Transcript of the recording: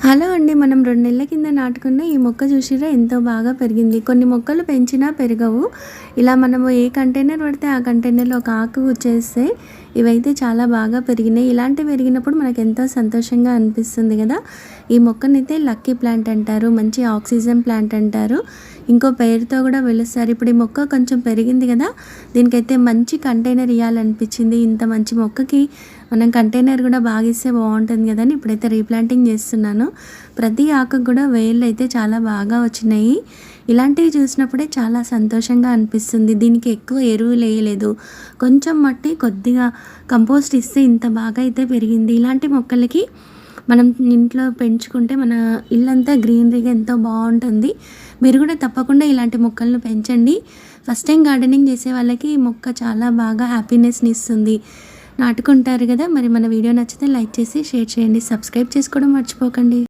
Hello అండి. మనం 2 నెలల కింద నాటుకున్న ఈ మొక్క చూసిర్రా ఎంతో బాగా పెరిగింది. కొన్ని మొక్కలు పెంచినా పెరగవు. ఇలా మనము ఏ కంటైనర్ పడితే ఆ కంటైనర్‌లో ఒక ఆకు గుచ్చేస్తే ఇవైతే చాలా బాగా పెరిగినాయి. ఇలాంటివి పెరిగినప్పుడు మనకెంతో సంతోషంగా అనిపిస్తుంది గదా! ఈ మొక్కనైతే లక్కీ ప్లాంట్ అంటారు. మంచి ఆక్సిజన్ ప్లాంట్ అంటారు. ఇంకో పేరుతో గూడా పిలుస్తారు. ఇప్పుడు ఈ మొక్క కొంచెం పెరిగింది గదా! దీనికైతే మంచి కంటైనర్ ఇయ్యాలనిపించింది. ఇంత మంచి మొక్కకి మనం కంటైనర్ గూడా బాగిస్తే బావుంటుంది గదా అని ఇప్పుడైతే రీప్లాంటింగ్ చేస్తున్నాను. ప్రతి ఆకుకు కూడా వేళ్ళైతే చాలా బాగా వచ్చినాయి. ఇలాంటివి చూసినప్పుడే చాలా సంతోషంగా అనిపిస్తుంది. దీనికి ఎక్కువ ఎరువులేయలేదు. కొంచెం మట్టి, కొద్దిగా కంపోస్ట్ ఇస్తే ఇంత బాగా అయితే పెరిగింది. ఇలాంటి మొక్కలకి మనం ఇంట్లో పెంచుకుంటే మన ఇల్లంతా గ్రీనరీగా ఎంతో బావుంటుంది. మీరు కూడా తప్పకుండా ఇలాంటి మొక్కలను పెంచండి. ఫస్ట్ టైం గార్డెనింగ్ చేసే వాళ్ళకి ఈ మొక్క చాలా బాగా హ్యాపీనెస్‌ని ఇస్తుంది. నాటుకుంటారు కదా! మరి మన వీడియో నచ్చితే లైక్ చేసి, షేర్ చేయండి. సబ్స్క్రైబ్ చేసుకోవడం మర్చిపోకండి.